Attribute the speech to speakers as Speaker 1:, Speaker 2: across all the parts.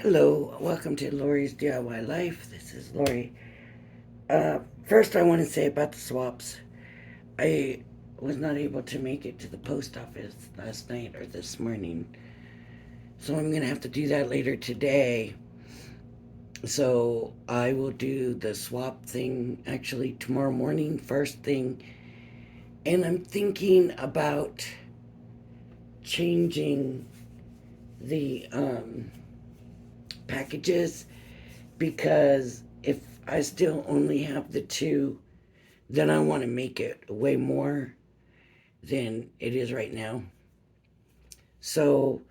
Speaker 1: Hello, welcome to Lori's DIY Life. This is Lori. First, I want to say about the swaps. I was not able to make it to the post office last night or this morning, so I'm going to have to do that later today. So I will do the swap thing actually tomorrow morning, first thing. And I'm thinking about changing the packages because if I still only have the two, then I want to make it way more than it is right now. So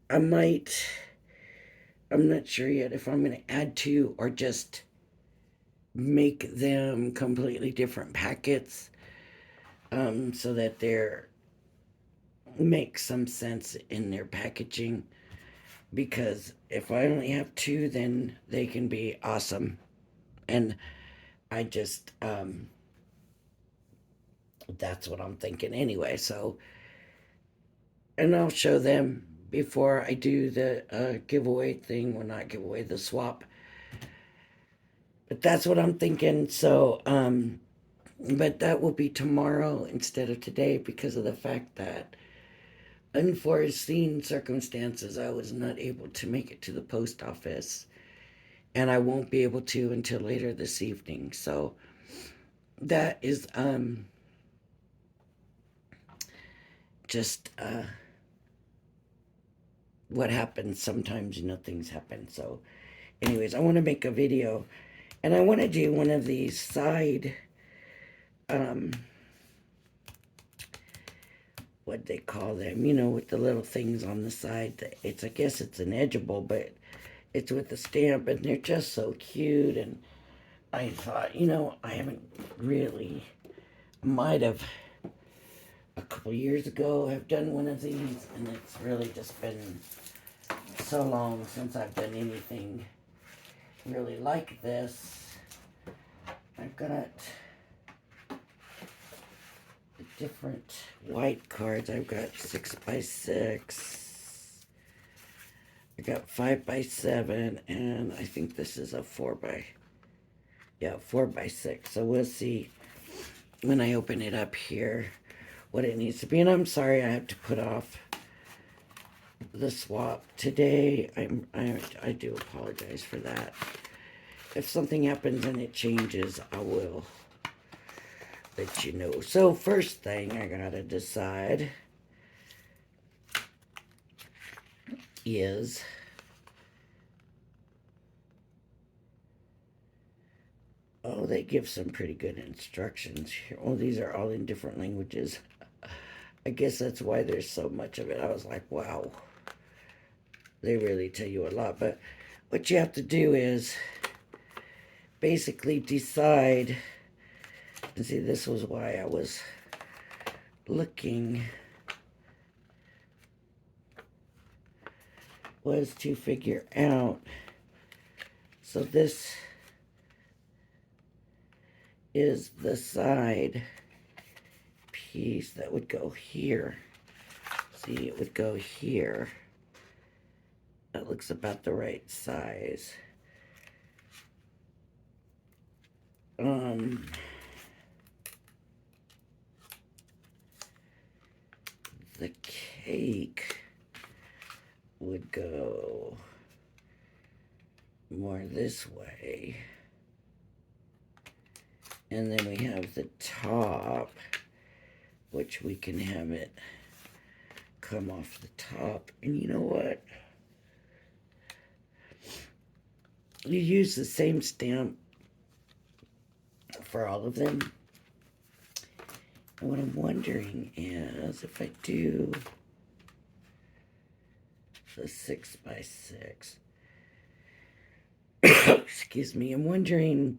Speaker 1: I might, I'm not sure yet if I'm going to add two or just make them completely different packets so that they're make some sense in their packaging. Because if I only have two, then they can be awesome. And I just, that's what I'm thinking anyway. So, and I'll show them before I do the giveaway thing. Well, not giveaway, the swap. But that's what I'm thinking. So, but that will be tomorrow instead of today because of the fact that unforeseen circumstances, I was not able to make it to the post office. And I won't be able to until later this evening. So that is just what happens sometimes. Things happen. So anyways, I want to make a video, and I want to do one of these side um what they call them, with the little things on the side. It's, I guess it's an edgeable, but it's with the stamp, and they're just so cute. And I thought, I haven't really, might have a couple years ago have done one of these, and it's really just been so long since I've done anything really like this. I've got different white cards. I've got 6x6. I got 5x7, and I think this is a 4x6. So we'll see when I open it up here what it needs to be. And I'm sorry I have to put off the swap today. I do apologize for that. If something happens and it changes, I will let you know. So first thing I gotta decide is they give some pretty good instructions here. Oh, these are all in different languages. I guess that's why there's so much of it. I was like, wow, they really tell you a lot. But what you have to do is basically decide. And see, this was why I was looking, was to figure out. So this is the side piece that would go here. See, it would go here. That looks about the right size. The cake would go more this way. And then we have the top, which we can have it come off the top. And you know what? You use the same stamp for all of them. And what I'm wondering is if I do the 6x6, excuse me, I'm wondering,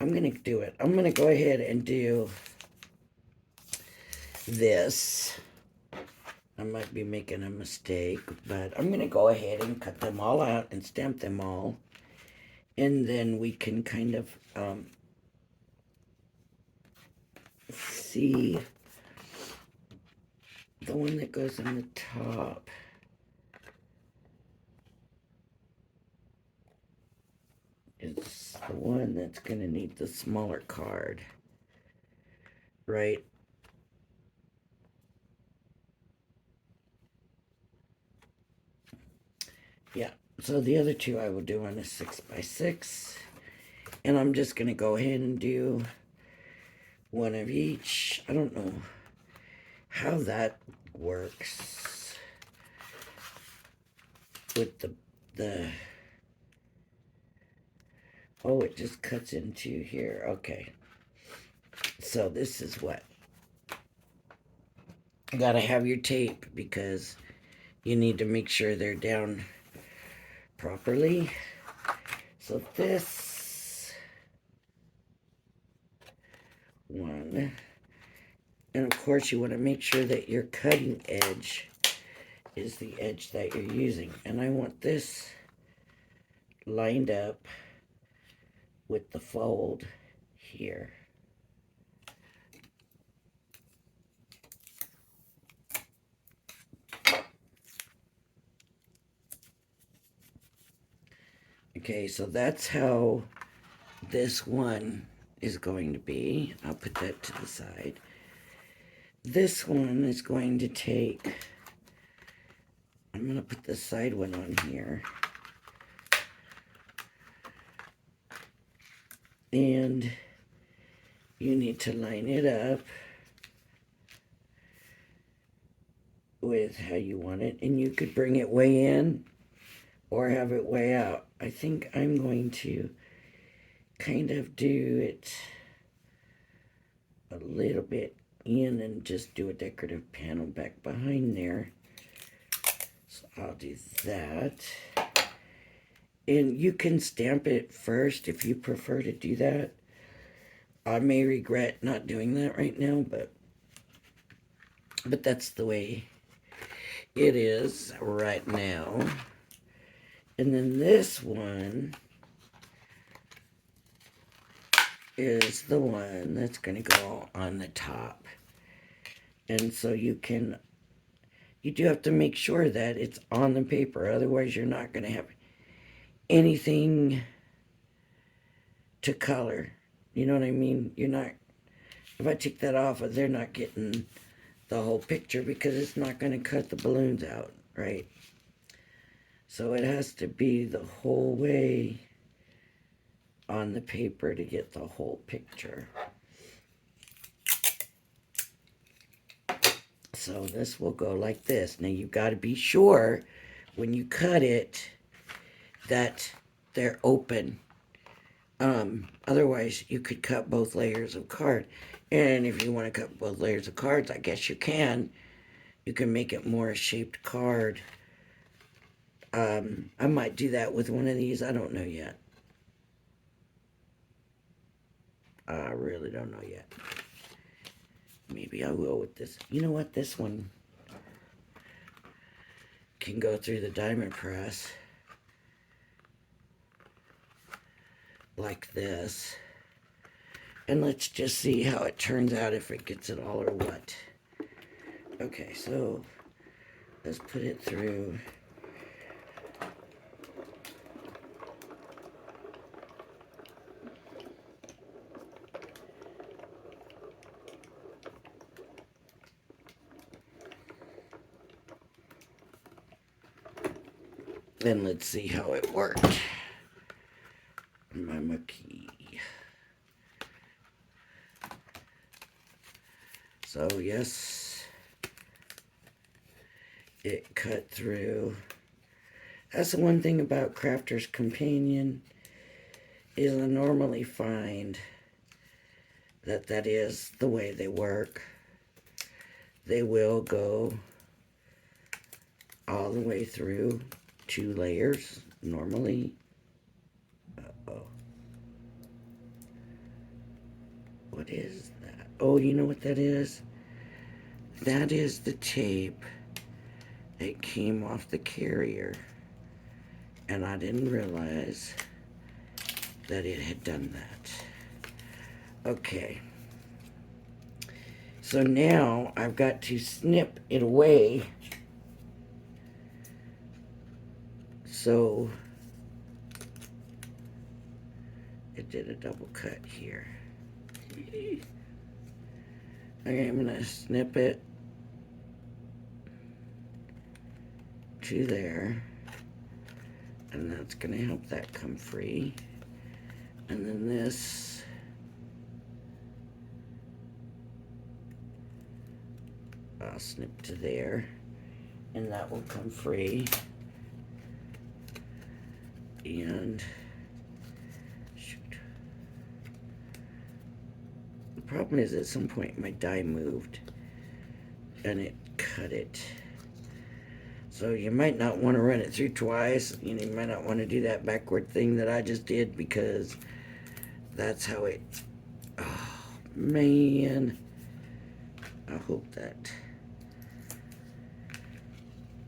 Speaker 1: I'm going to do it. I'm going to go ahead and do this. I might be making a mistake, but I'm going to go ahead and cut them all out and stamp them all. And then we can kind of see the one that goes on the top. the one that's going to need the smaller card, right? Yeah, so the other two I will do on a 6x6. And I'm just going to go ahead and do one of each. I don't know how that works with the oh, it just cuts into here. Okay. So this is what. You gotta have your tape because you need to make sure they're down properly. So this one, and of course you want to make sure that your cutting edge is the edge that you're using. And I want this lined up with the fold here. Okay, so that's how this one is going to be. I'll put that to the side. This one is going to take, I'm going to put the side one on here. And you need to line it up with how you want it. And you could bring it way in or have it way out. I think I'm going to kind of do it a little bit in and just do a decorative panel back behind there. So I'll do that. And you can stamp it first if you prefer to do that. I may regret not doing that right now, but that's the way it is right now. And then this one is the one that's going to go on the top. And so you do have to make sure that it's on the paper. Otherwise, you're not going to have anything to color. You know what I mean? You're not, if I take that off, they're not getting the whole picture because it's not going to cut the balloons out, right? So it has to be the whole way on the paper to get the whole picture. So this will go like this. Now you've got to be sure when you cut it that they're open. Otherwise you could cut both layers of card. And if you want to cut both layers of cards, I guess you can. You can make it more a shaped card. I might do that with one of these. I don't know yet. I really don't know yet. Maybe I will with this. You know what? This one can go through the diamond press like this. And let's just see how it turns out, if it gets it all or what. Okay, so let's put it through. And let's see how it worked. My monkey. So yes, it cut through. That's the one thing about Crafter's Companion, is I normally find that is the way they work. They will go all the way through 2 layers normally. Uh-oh. What is that? Oh, you know what that is? That is the tape that came off the carrier. And I didn't realize that it had done that. Okay. So now I've got to snip it away so did a double cut here. Okay, I'm gonna snip it to there, and that's gonna help that come free. And then this, I'll snip to there, and that will come free. And shoot, the problem is at some point my die moved and it cut it. So you might not want to run it through twice. You might not want to do that backward thing that I just did, because that's how it, oh man, I hope that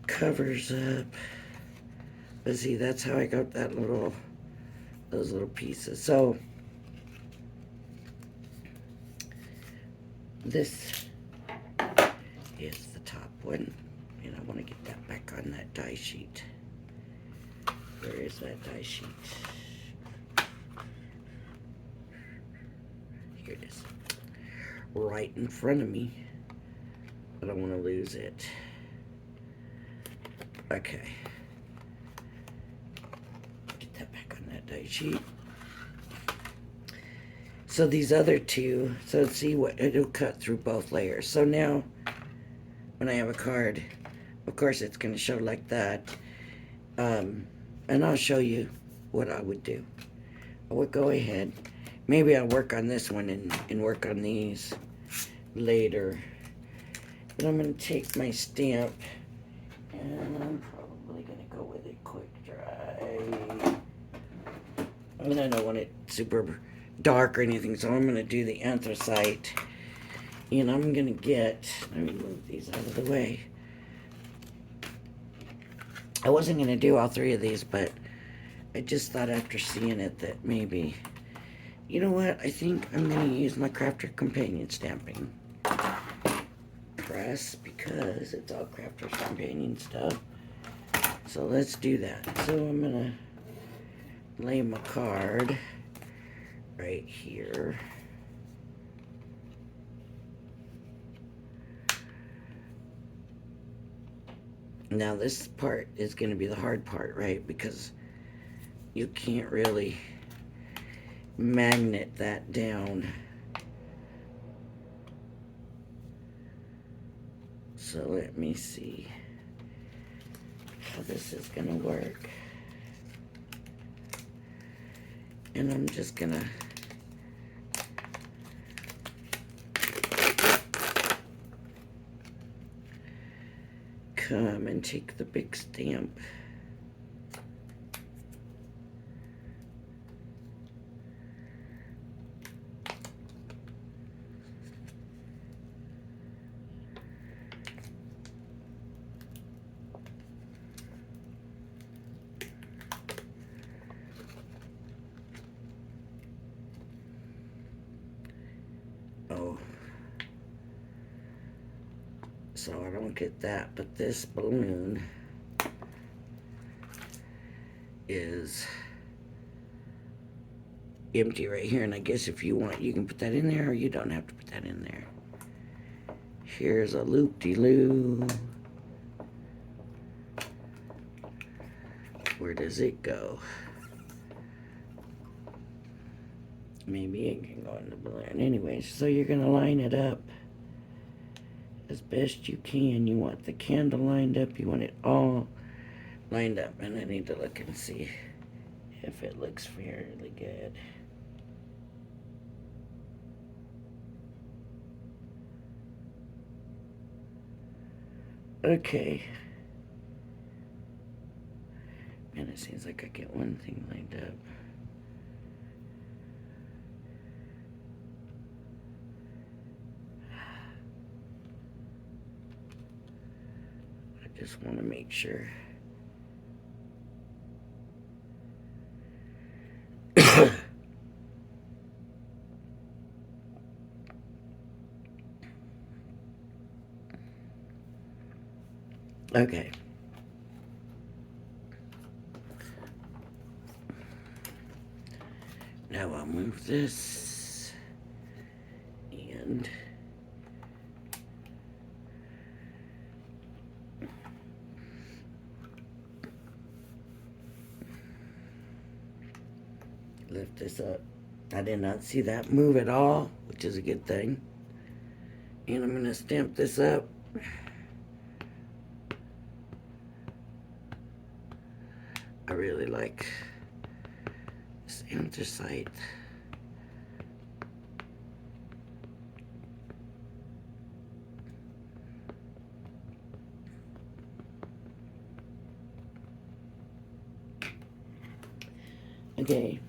Speaker 1: covers up. But see, that's how I got that those little pieces. So this is the top one, and I want to get that back on that die sheet. Where is that die sheet? Here it is. Right in front of me. I don't want to lose it. Okay. Get that back on that die sheet. So these other two, so see what, it'll cut through both layers. So now, when I have a card, of course it's going to show like that. And I'll show you what I would do. I would go ahead. Maybe I'll work on this one and work on these later. But I'm going to take my stamp, and I'm probably going to go with a quick dry. And I don't want it super dark or anything, so I'm going to do the anthracite. And I'm going to get, let me move these out of the way. I wasn't going to do all three of these, but I just thought after seeing it that maybe, you know what, I think I'm going to use my Crafter Companion stamping press, because it's all Crafter's Companion stuff. So let's do that. So I'm going to lay my card right here. Now this part is going to be the hard part, right? Because you can't really magnet that down. So let me see how this is going to work. And I'm just going to come and take the big stamp. Oh. So I don't get that, but this balloon is empty right here, and I guess if you want, you can put that in there, or you don't have to put that in there. Here's a loop-de-loo. Where does it go? Maybe it can go in the balloon. Anyways, so you're gonna line it up as best you can. You want the candle lined up. You want it all lined up. And I need to look and see if it looks fairly good. Okay. Man, it seems like I get one thing lined up. I just want to make sure. Okay. Now I'll move this and lift this up. I did not see that move at all, which is a good thing. And I'm going to stamp this up. I really like this anthracite. Okay.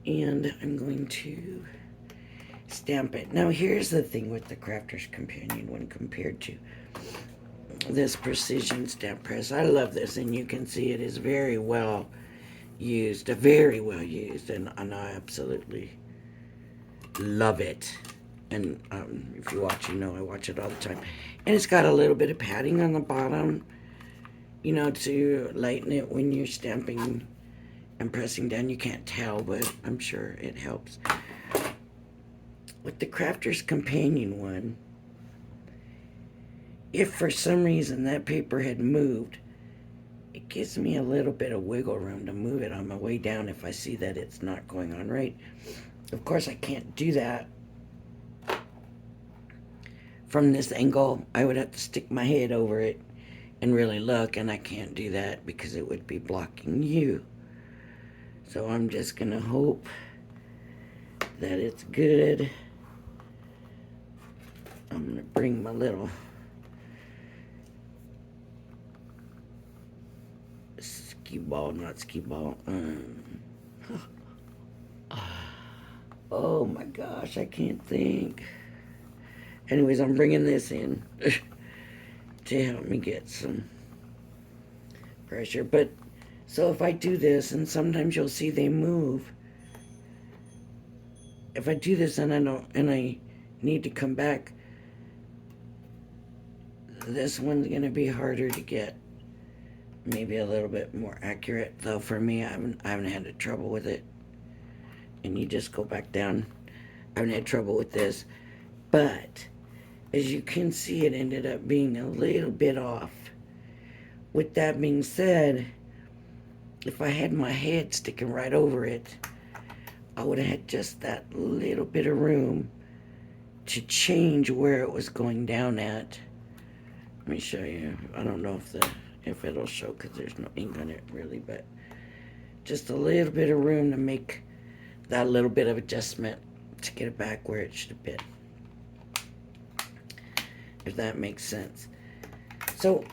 Speaker 1: And I'm going to stamp it. Now here's the thing with the Crafter's Companion when compared to this precision stamp press. I love this, and you can see it is very well used, very well used, and I absolutely love it. And if you watch, you know I watch it all the time. And it's got a little bit of padding on the bottom, you know, to lighten it when you're stamping and pressing down. You can't tell, but I'm sure it helps. With the Crafter's Companion one, if for some reason that paper had moved, it gives me a little bit of wiggle room to move it on my way down if I see that it's not going on right. Of course, I can't do that from this angle. I would have to stick my head over it and really look, and I can't do that because it would be blocking you. So I'm just gonna hope that it's good. I'm gonna bring my little skee ball, not skee ball. Oh my gosh, I can't think. Anyways, I'm bringing this in to help me get some pressure. But so if I do this, and sometimes you'll see they move. If I do this and I need to come back, this one's gonna be harder to get. Maybe a little bit more accurate, though. For me, I haven't had trouble with it. And you just go back down. I haven't had trouble with this, but as you can see, it ended up being a little bit off. With that being said, if I had my head sticking right over it, I would have had just that little bit of room to change where it was going down at. Let me show you. I don't know if it'll show because there's no ink on it really, but just a little bit of room to make that little bit of adjustment to get it back where it should have been, if that makes sense. So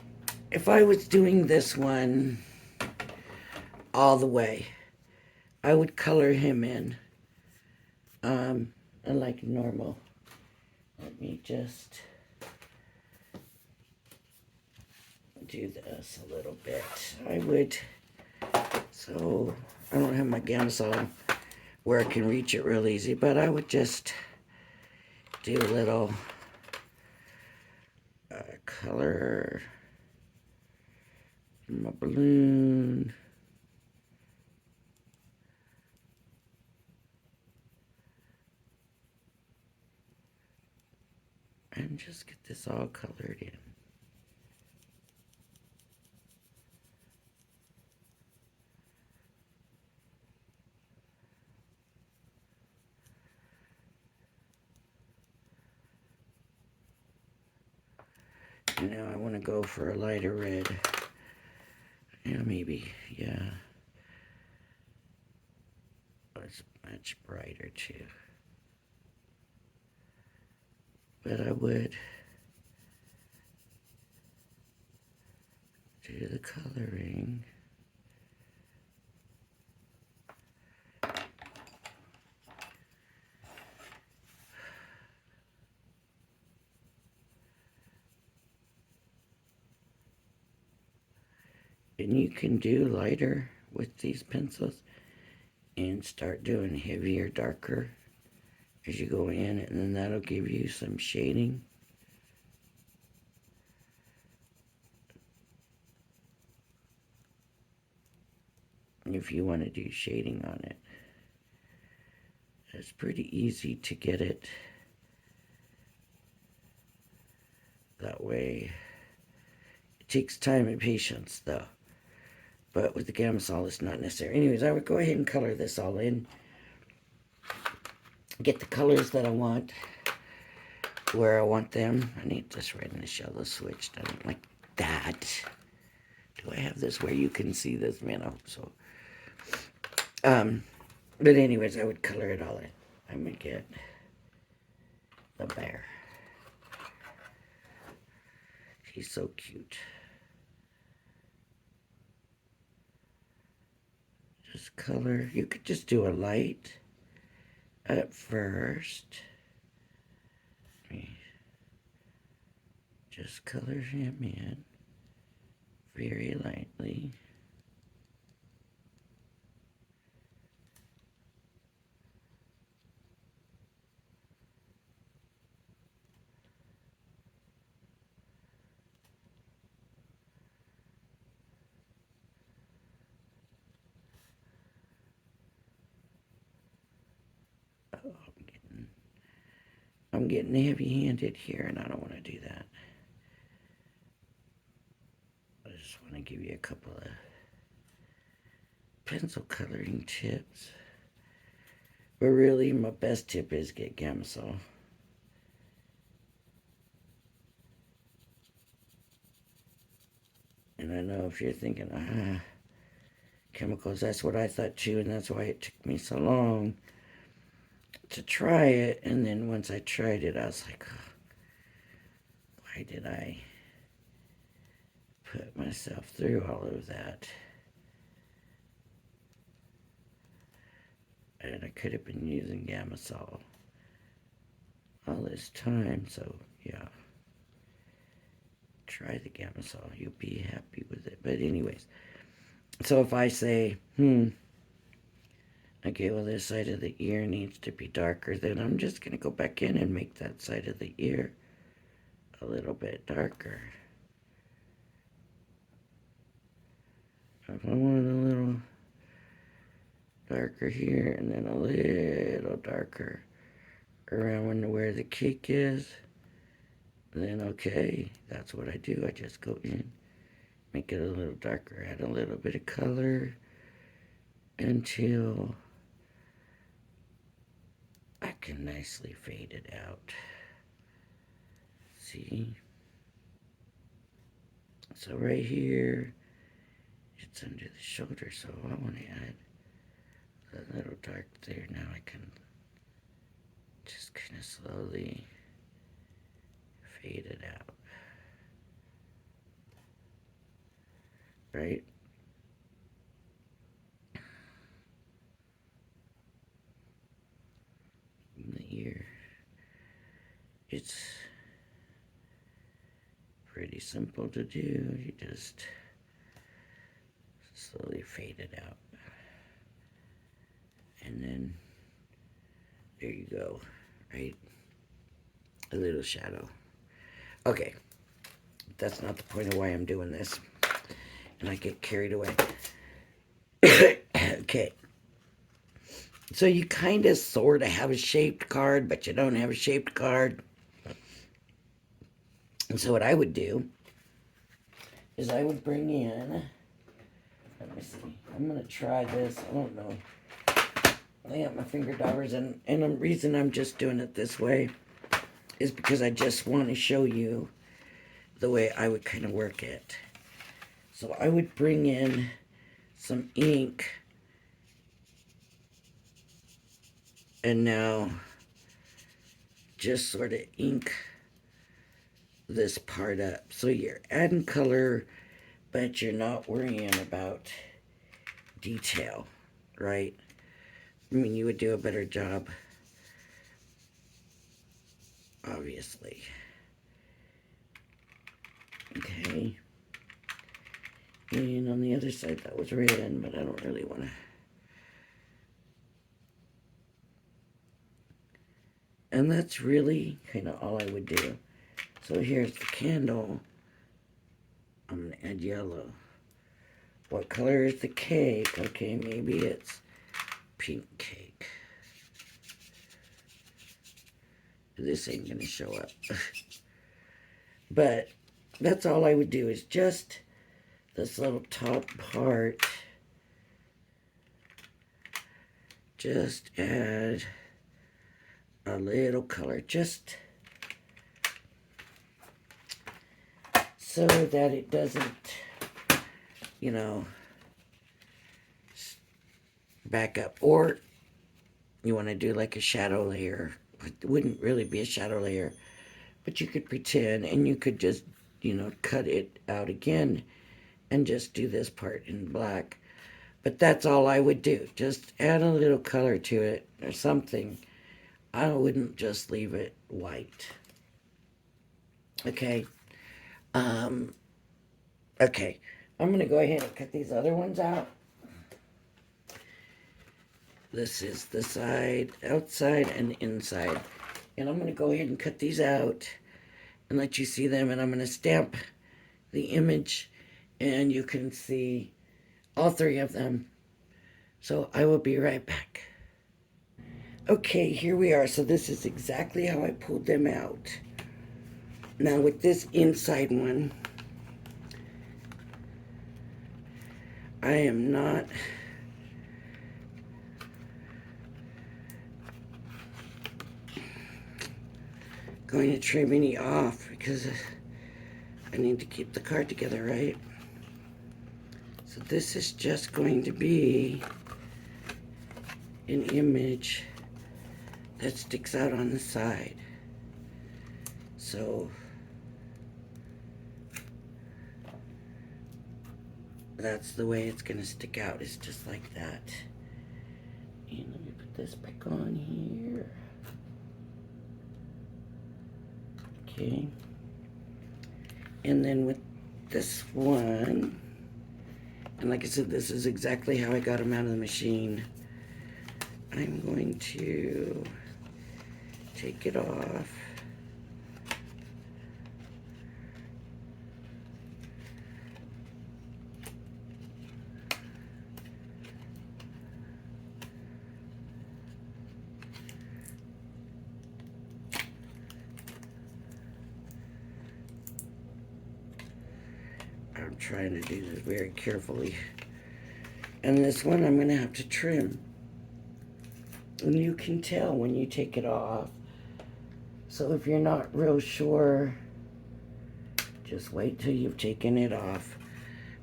Speaker 1: if I was doing this one all the way, I would color him in like normal. Let me just do this a little bit. So I don't have my Gamsol where I can reach it real easy, but I would just do a little color in my balloon. And just get this all colored in. Now I want to go for a lighter red. Yeah, maybe, yeah. It's much brighter too. But I would do the coloring. And you can do lighter with these pencils and start doing heavier, darker as you go in, and then that'll give you some shading. if you want to do shading on it. It's pretty easy to get it that way. It takes time and patience, though. But with the Gamsol, it's not necessary. Anyways, I would go ahead and color this all in. Get the colors that I want, where I want them. I need this red and this yellow switched. I don't like that. Do I have this where you can see this minnow? So, but anyways, I would color it all in. I'm gonna get the bear. He's so cute. Just color. You could just do a light at first. Just color him in very lightly. Oh, I'm getting heavy-handed here, and I don't want to do that. I just want to give you a couple of pencil coloring tips. But really, my best tip is get Gamsol. And I know if you're thinking, chemicals, that's what I thought too, and that's why it took me so long to try it. And then once I tried it, I was like, oh, why did I put myself through all of that? And I could have been using Gamsol all this time, so yeah. Try the Gamsol. You'll be happy with it. But anyways, so if I say, okay, well, this side of the ear needs to be darker, then I'm just going to go back in and make that side of the ear a little bit darker. If I want a little darker here and then a little darker around where the kick is, then okay, that's what I do. I just go in, make it a little darker, add a little bit of color until I can nicely fade it out. See? So right here, it's under the shoulder, so I want to add a little dark there. Now I can just kind of slowly fade it out. Right? In the ear. It's pretty simple to do. You just slowly fade it out. And then there you go, right? A little shadow. Okay, that's not the point of why I'm doing this. And I get carried away. Okay. So you kind of sort of have a shaped card, but you don't have a shaped card. And so what I would do is I would bring in, let me see, I'm going to try this, I don't know. I got my finger daubers, and the reason I'm just doing it this way is because I just want to show you the way I would kind of work it. So I would bring in some ink, and now just sort of ink this part up. So you're adding color, but you're not worrying about detail, right? I mean, you would do a better job, obviously. Okay. And on the other side, that was red, but I don't really want to. And that's really kind of all I would do. So here's the candle. I'm going to add yellow What color is the cake? Okay, maybe it's pink cake. This ain't gonna show up. But that's all I would do, is just this little top part. Just add a little color, just so that it doesn't, you know, back up. Or you want to do like a shadow layer. It wouldn't really be a shadow layer, but you could pretend, and you could just, you know, cut it out again and just do this part in black. But that's all I would do. Just add a little color to it or something. I wouldn't just leave it white. Okay. Okay. I'm going to go ahead and cut these other ones out. This is the side, outside, and inside. And I'm going to go ahead and cut these out and let you see them. And I'm going to stamp the image, and you can see all three of them. So I will be right back. Okay, here we are. So this is exactly how I pulled them out. Now with this inside one, I am not going to trim any off because I need to keep the card together, right? So this is just going to be an image that sticks out on the side. So that's the way it's going to stick out. It's just like that. And let me put this back on here. Okay. And then with this one, and like I said, this is exactly how I got them out of the machine. I'm going to take it off. I'm trying to do this very carefully. And this one I'm going to have to trim. And you can tell when you take it off. So if you're not real sure, just wait till you've taken it off.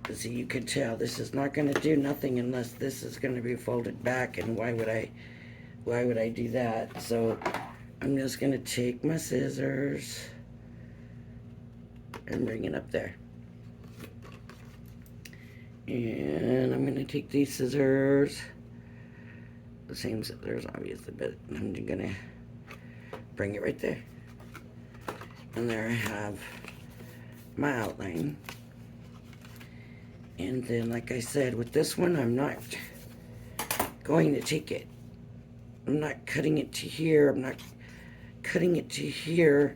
Speaker 1: But see, you can tell this is not going to do nothing unless this is going to be folded back. And why would I do that? So I'm just going to take my scissors and bring it up there. And I'm going to take these scissors, the same scissors obviously, but I'm going to bring it right there. And there I have my outline. And then, like I said, with this one, I'm not going to take it. I'm not cutting it to here. I'm not cutting it to here.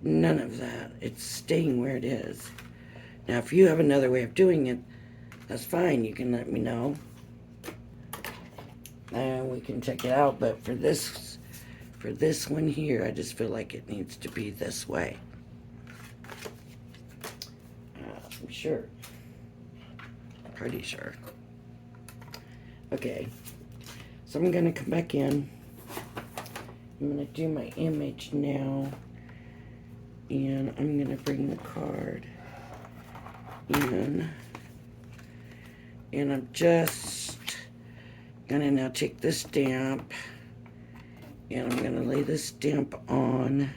Speaker 1: None of that. It's staying where it is. Now, if you have another way of doing it, that's fine. You can let me know. And we can check it out. But for this one here, I just feel like it needs to be this way. I'm sure. Pretty sure. Okay. So I'm going to come back in. I'm going to do my image now. And I'm going to bring the card in. And I'm just going to now take this stamp. And I'm going to lay this stamp on.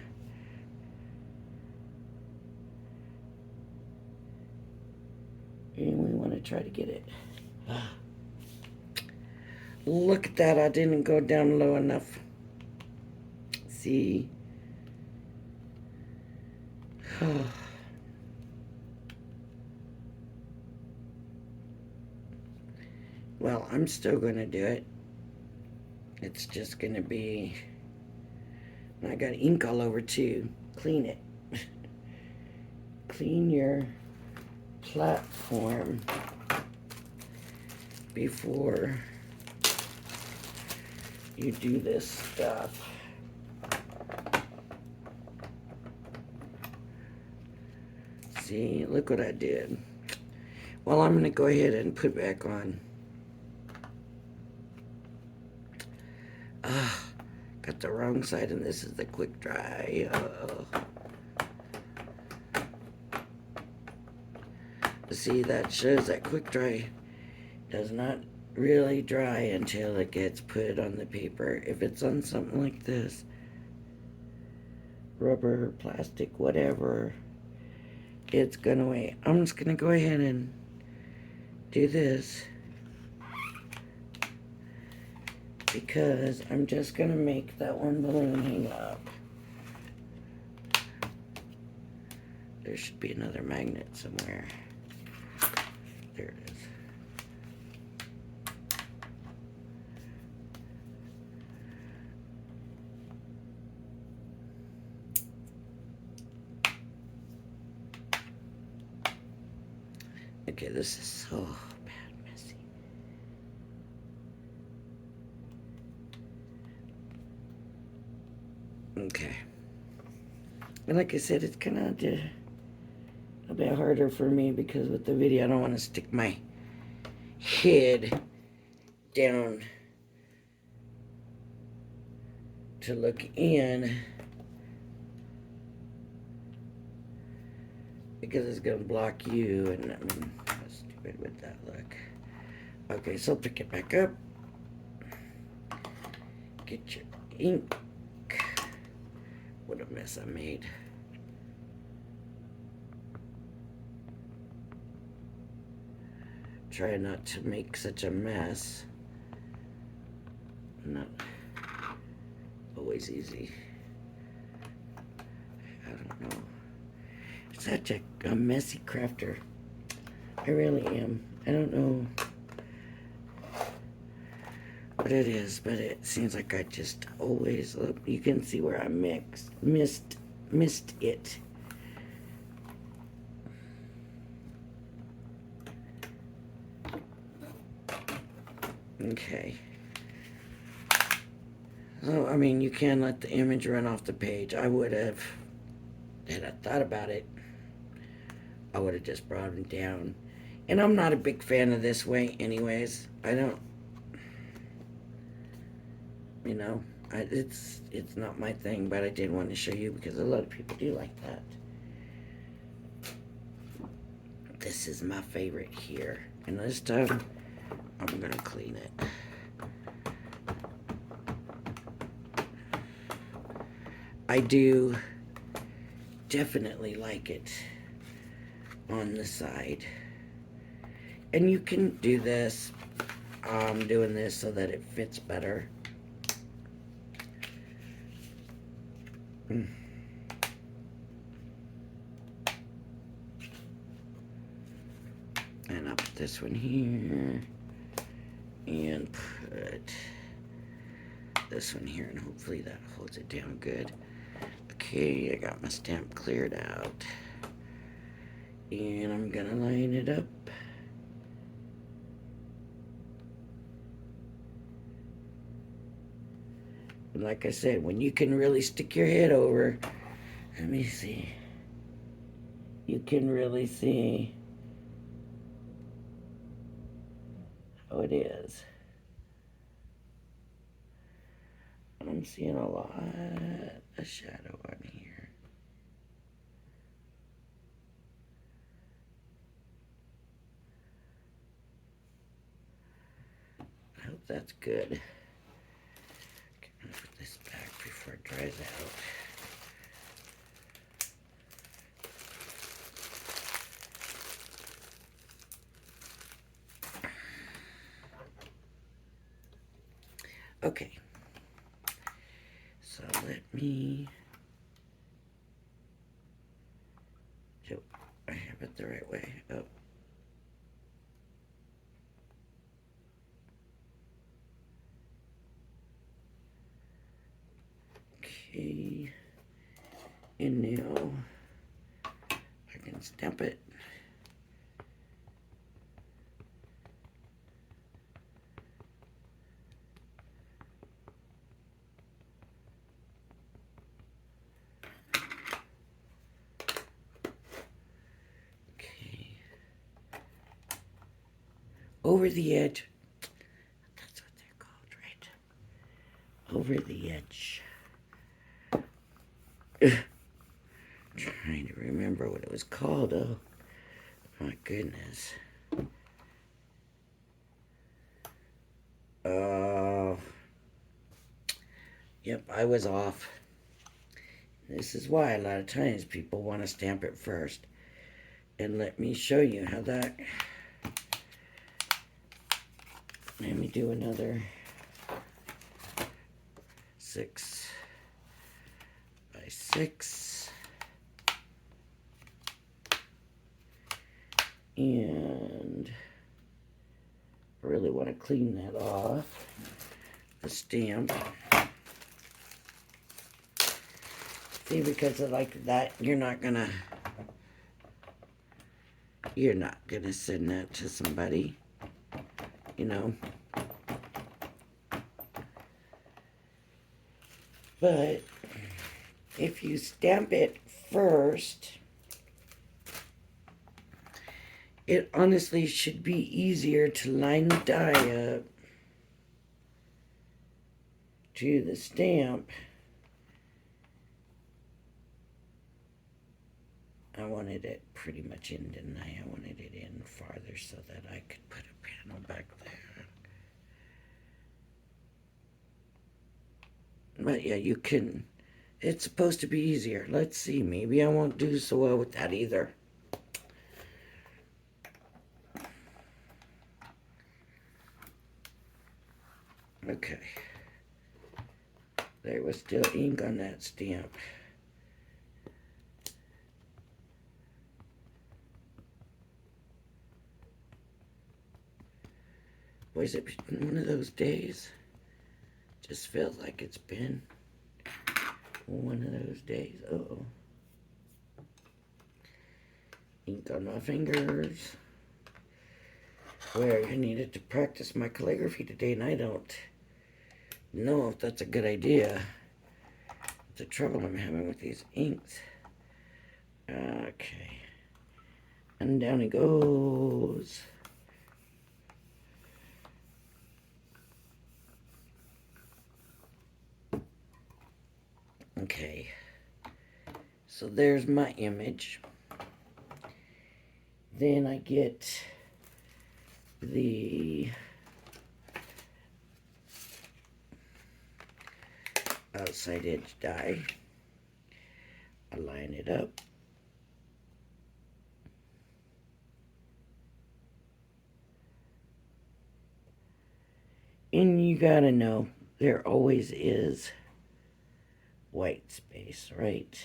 Speaker 1: And we want to try to get it. Look at that. I didn't go down low enough. See? Well, I'm still going to do it. It's just going to be... I got ink all over too. Clean it. Clean your platform. before you do this stuff. See, look what I did. Well, I'm going to go ahead and put back on. Got the wrong side, and this is the quick dry. See, that shows that quick dry does not really dry until it gets put on the paper. If it's on something like this, rubber, plastic, whatever, it's gonna wait. I'm just gonna go ahead and do this because I'm just gonna make that one balloon hang up. There should be another magnet somewhere. There it is. Okay, this is so bad messy. Okay. And like I said, it's kind of a bit harder for me because with the video, I don't want to stick my head down to look in because it's going to block you, and I mean, how stupid would that look? Okay, so pick it back up. Get your ink. What a mess I made. Try not to make such a mess. Not always easy. I don't know. Such a messy crafter. I really am. I don't know what it is, but it seems like I just always look. You can see where I missed it. Okay. So, I mean, you can let the image run off the page. I would have, had I thought about it, I would have just brought it down. And I'm not a big fan of this way anyways. I don't, you know, it's not my thing, but I did want to show you because a lot of people do like that. This is my favorite here. And this time, I'm going to clean it. I do definitely like it on the side. And you can do this. I'm doing this so that it fits better. And I'll put this one here. And put this one here. And hopefully that holds it down good. Okay, I got my stamp cleared out. And I'm gonna line it up. And like I said, when you can really stick your head over, let me see. You can really see how it is. I'm seeing a lot of shadow on here. I hope that's good. Okay, I'm gonna put this back before it dries out. Okay. So let me, I have it the right way. Oh. Okay. And now I can stamp it. over the edge. That's what they're called, right? Over the edge. Trying to remember what it was called. Oh, my goodness. Yep, I was off. This is why a lot of times people want to stamp it first. And let me show you how that... Let me do another 6 by 6. And I really want to clean that off. The stamp. See, because of like that, you're not gonna send that to somebody, you know. But if you stamp it first, it honestly should be easier to line the die up to the stamp. I wanted it pretty much in, didn't I? I wanted it in farther so that I could put a panel back there. But yeah, you can. It's supposed to be easier. Let's see. Maybe I won't do so well with that either. Okay. There was still ink on that stamp. Was it one of those days? Just feels like it's been one of those days. Uh-oh. Ink on my fingers. Where I needed to practice my calligraphy today, and I don't know if that's a good idea. The trouble I'm having with these inks. Okay. And down he goes. Okay. So there's my image. Then I get the outside edge die. I line it up. And you gotta know, there always is white space, right?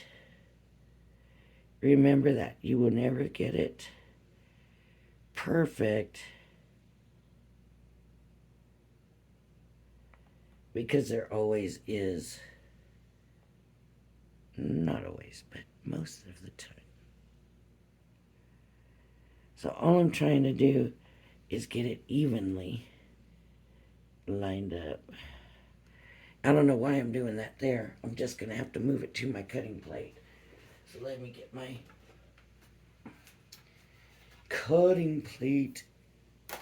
Speaker 1: Remember that. You will never get it perfect because there always is, not always, but most of the time. So all I'm trying to do is get it evenly lined up. I don't know why I'm doing that there. I'm just going to have to move it to my cutting plate. So let me get my cutting plate. I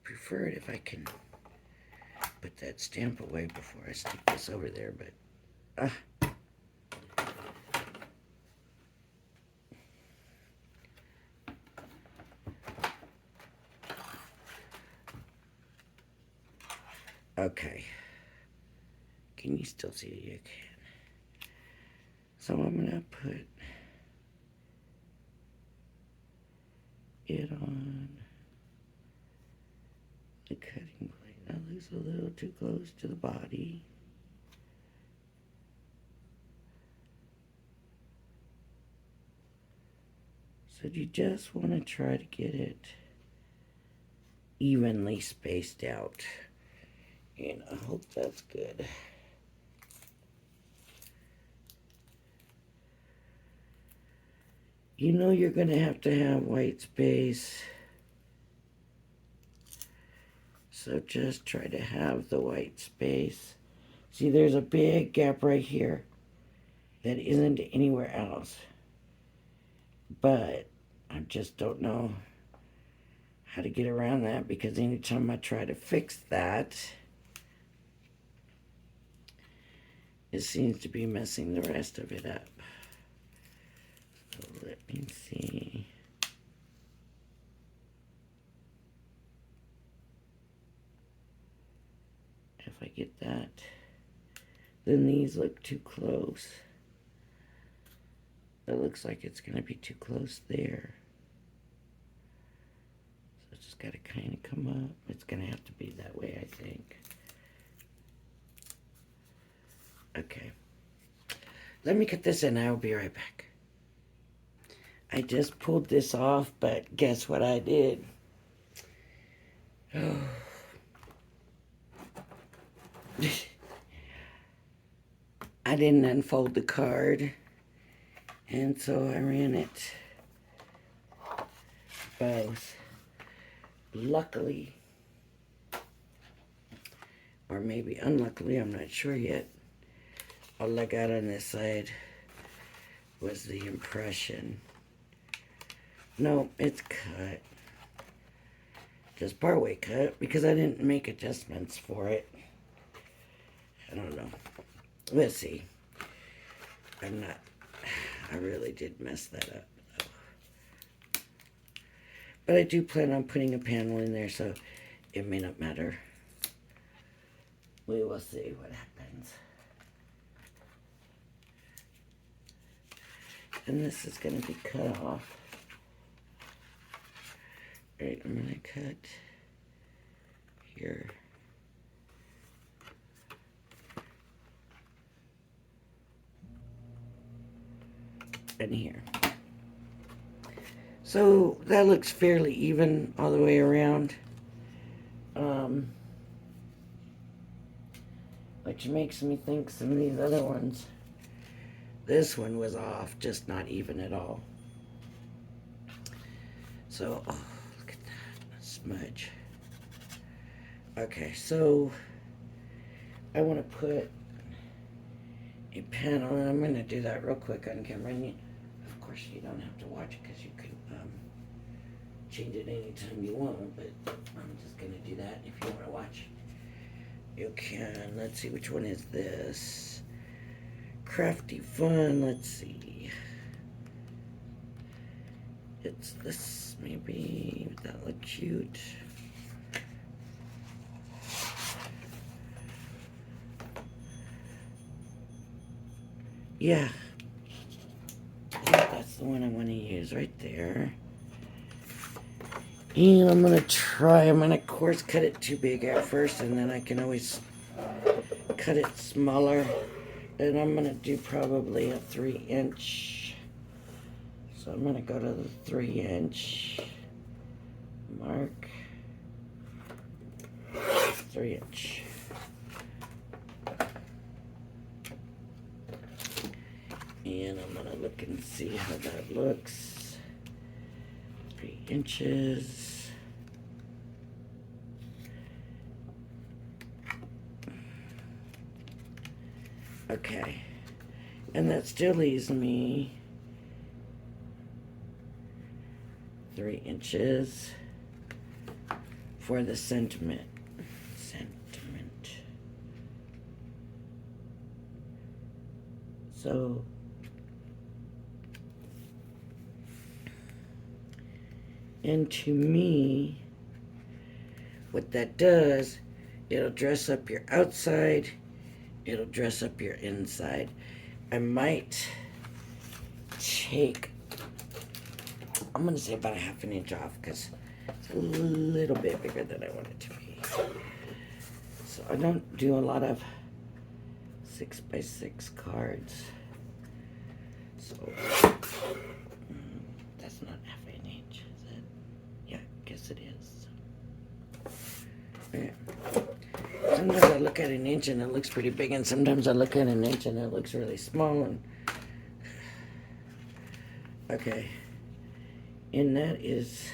Speaker 1: prefer it if I can put that stamp away before I stick this over there, but okay. Can you still see it? You can. So I'm going to put it on the cutting plate. That looks a little too close to the body. So you just want to try to get it evenly spaced out. And I hope that's good. You know you're going to have white space. So just try to have the white space See, there's a big gap right here that isn't anywhere else. But I just don't know how to get around that, because anytime I try to fix that, it seems to be messing the rest of it up. So let me see. If I get that, then these look too close. It looks like it's going to be too close there. So it's just got to kind of come up. It's going to have to be that way, I think. Okay. Let me cut this in. I'll be right back. I just pulled this off, but guess what I did? Oh. I didn't unfold the card, and so I ran it both. Luckily, or maybe unluckily, I'm not sure yet, all I got on this side was the impression. No, it's cut. Just partway cut, because I didn't make adjustments for it. I don't know. Let's see. I really did mess that up, though. But I do plan on putting a panel in there, so it may not matter. We will see what happens. And this is going to be cut off. Right, I'm going to cut here. And here. So that looks fairly even all the way around. Which makes me think some of these other ones, this one was off, just not even at all. So, oh, look at that, a smudge. Okay, so I want to put a panel, and I'm going to do that real quick on camera. And of course, you don't have to watch it, because you can change it anytime you want, but I'm just going to do that. If you want to watch, you can. Let's see, which one is this? Crafty Fun, let's see. It's this, maybe. Would that look cute? Yeah. Yeah, that's the one I want to use right there. And I'm going to course cut it too big at first, and then I can always cut it smaller. And I'm going to do probably a 3-inch. So I'm going to go to the 3-inch mark. 3-inch. And I'm going to look and see how that looks. 3 inches. Okay. And that still leaves me 3 inches for the sentiment. So and to me, what that does, it'll dress up your outside, it'll dress up your inside. I might take, I'm going to say about a 1/2 inch off, because it's a little bit bigger than I want it to be. So I don't do a lot of 6x6 cards. So that's not 1/2 inch, is it? Yeah, I guess it is. Yeah. Sometimes I look at 1 inch and it looks pretty big, and sometimes I look at 1 inch and it looks really small. And okay, and that is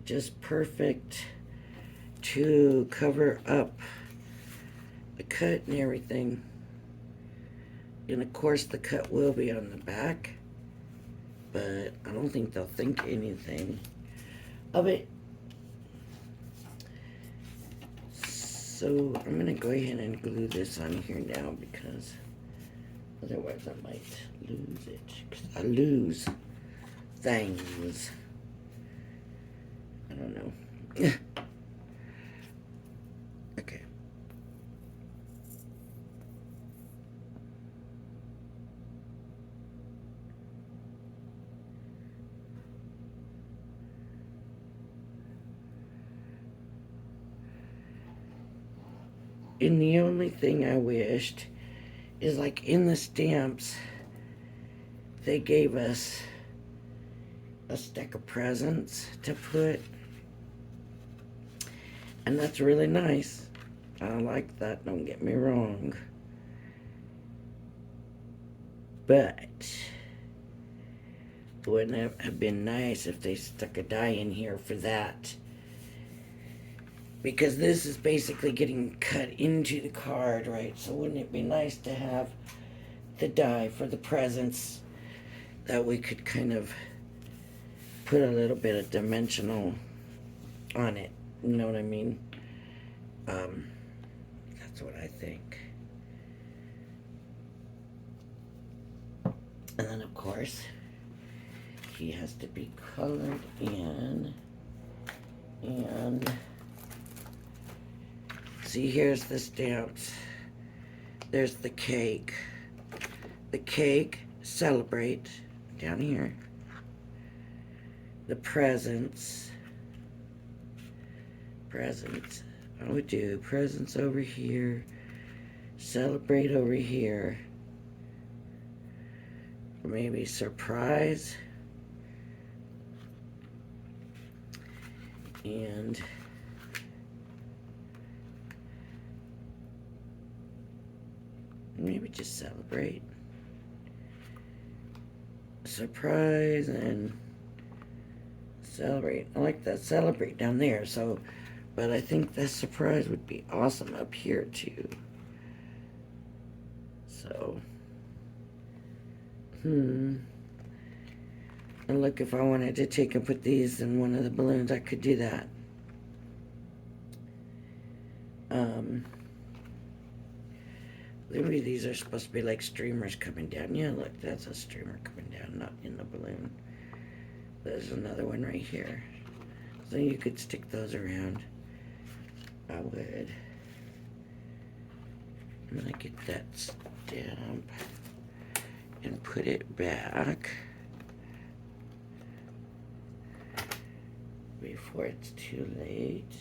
Speaker 1: just perfect to cover up the cut and everything. And of course the cut will be on the back, but I don't think they'll think anything of it. So I'm gonna go ahead and glue this on here now, because otherwise I might lose it. 'Cause I lose things. I don't know. Okay. And the only thing I wished is, like, in the stamps, they gave us a stack of presents to put. And that's really nice. I like that, don't get me wrong. But wouldn't it have been nice if they stuck a die in here for that? Because this is basically getting cut into the card, right? So wouldn't it be nice to have the die for the presents, that we could kind of put a little bit of dimensional on it? You know what I mean? That's what I think. And then, of course, he has to be colored in. And see, here's the stamps. There's the cake. The cake, celebrate, down here. The presents. Presents. I would do presents over here. Celebrate over here. Maybe surprise. And maybe just celebrate. Surprise and celebrate. I like that celebrate down there, so, but I think that surprise would be awesome up here too. So, and look, if I wanted to take and put these in one of the balloons, I could do that. Maybe these are supposed to be like streamers coming down. Yeah, look, that's a streamer coming down, not in the balloon. There's another one right here. So you could stick those around. I would. I'm gonna get that stamp and put it back before it's too late.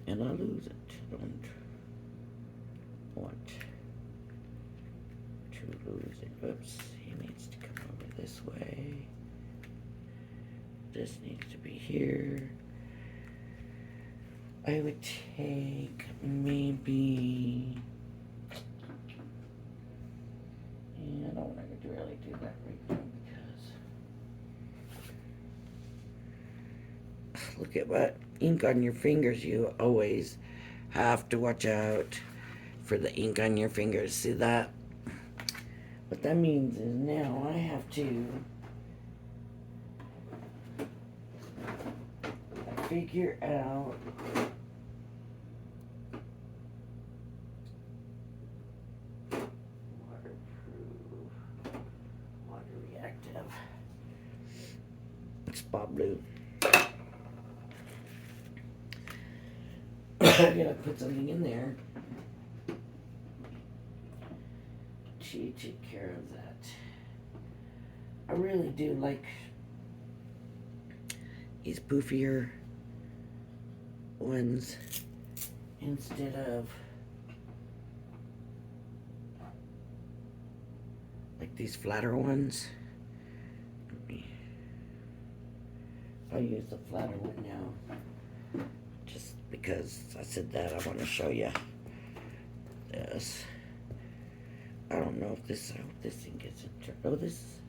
Speaker 1: And I'll lose it. Don't want to lose it. Oops, he needs to come over this way. This needs to be here. I would take maybe, I don't want to really do that right now, because look at what ink on your fingers. You always have to watch out for the ink on your fingers. See that? What that means is now I have to figure out waterproof, water reactive. It's Bob Blue. I gotta put something in there to take care of that. I really do like these poofier ones instead of like these flatter ones. I'll use the flatter one now, just because I said that. I want to show you this. I don't know if this, I hope this thing gets into, oh, this,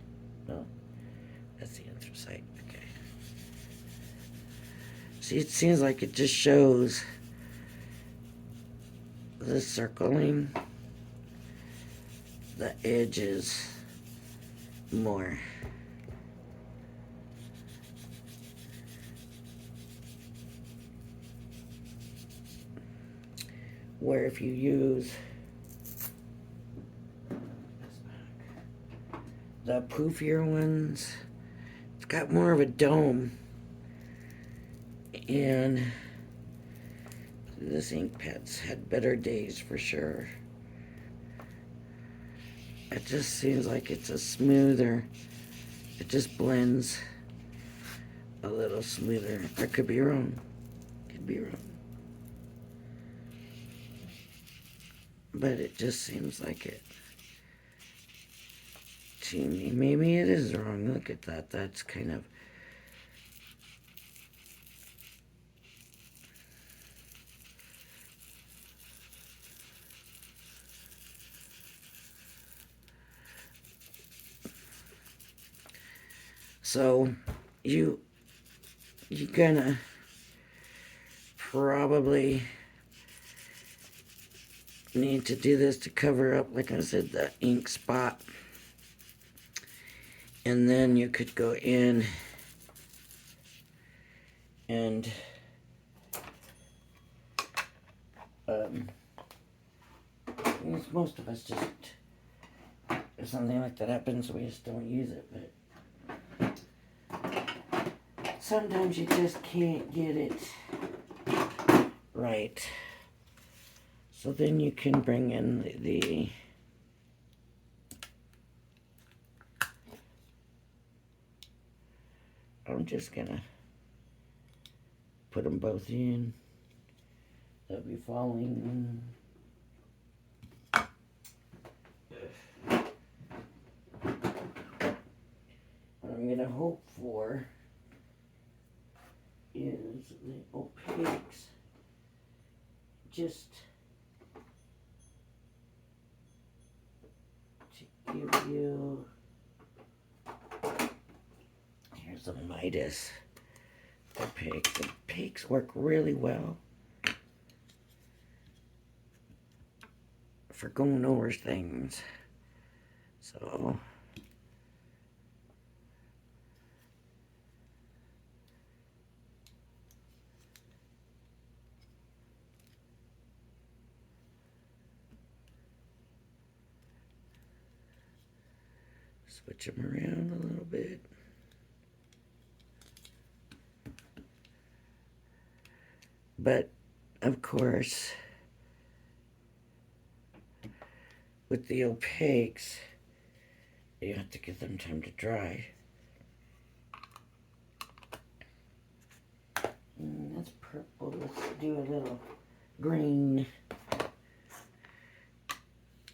Speaker 1: no, that's the anthracite, okay. See, it seems like it just shows the circling the edges more. Where if you use the poofier ones, it's got more of a dome, and this ink pad's had better days for sure. It just seems like it's a smoother, it just blends a little smoother. I could be wrong. Could be wrong. But it just seems like it to me. Maybe it is wrong. Look at that. That's kind of... So, you're gonna probably need to do this to cover up, like I said, the ink spot. And then you could go in and most of us just, if something like that happens, we just don't use it, but sometimes you just can't get it right. So then you can bring in the I'm just gonna put them both in. They'll be falling. What I'm gonna hope for is the opaques just to give you, here's a Midas opaque. The opaques work really well for going over things. So switch them around a little bit. But of course, with the opaques, you have to give them time to dry. That's purple. Let's do a little green.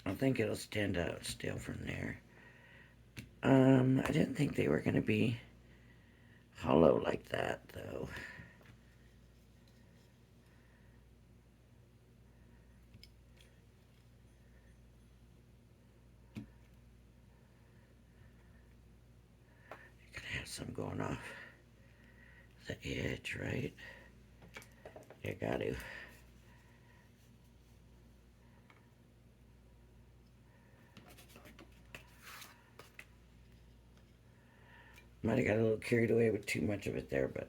Speaker 1: I think it'll stand out still from there. I didn't think they were going to be hollow like that, though. You can have some going off the edge, right? You got to. Might have got a little carried away with too much of it there, but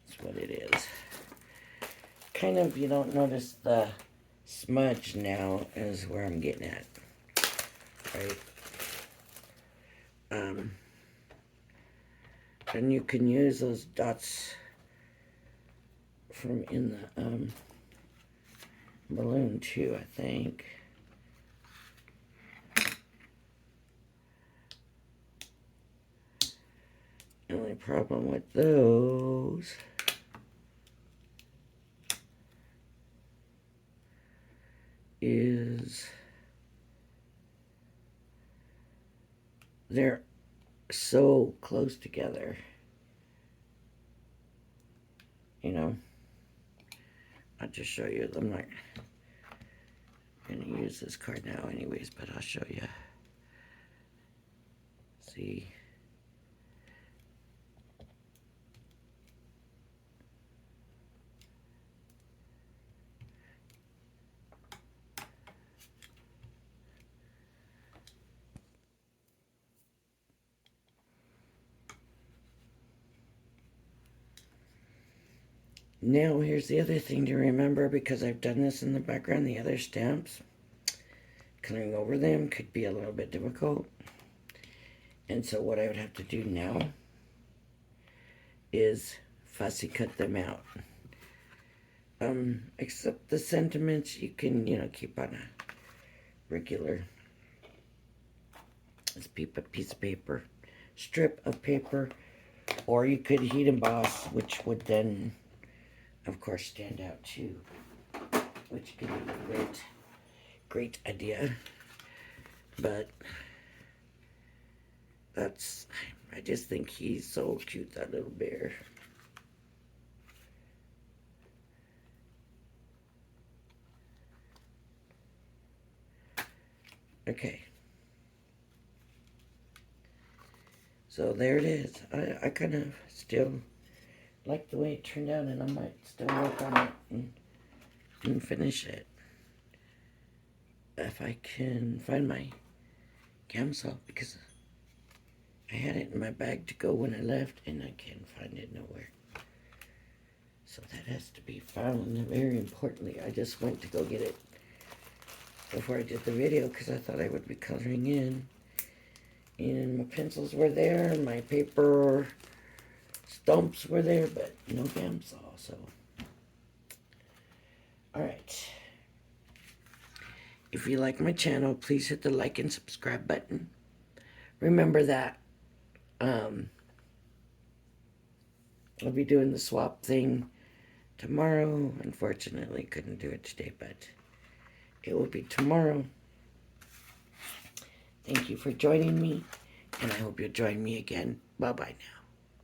Speaker 1: that's what it is. Kind of, you don't notice the smudge now is where I'm getting at, right? And you can use those dots from in the balloon too, I think. The only problem with those is they're so close together. You know, I'll just show you. I'm not going to use this card now anyways, but I'll show you. See? Now, here's the other thing to remember, because I've done this in the background, the other stamps, coloring over them could be a little bit difficult. And so what I would have to do now is fussy cut them out. Except the sentiments you can, keep on a regular piece of paper, strip of paper, or you could heat emboss, which would then, of course, stand out too, which could be a great idea. But I just think he's so cute, that little bear. Okay. So there it is. I kind of still like the way it turned out, and I might still work on it and finish it. If I can find my camisole, because I had it in my bag to go when I left, and I can't find it nowhere. So that has to be found. Very importantly, I just went to go get it before I did the video, because I thought I would be coloring in. And my pencils were there, my paper stumps were there, but no camisole, so. Alright. If you like my channel, please hit the like and subscribe button. Remember that I'll be doing the swap thing tomorrow. Unfortunately, couldn't do it today, but it will be tomorrow. Thank you for joining me, and I hope you'll join me again. Bye-bye now.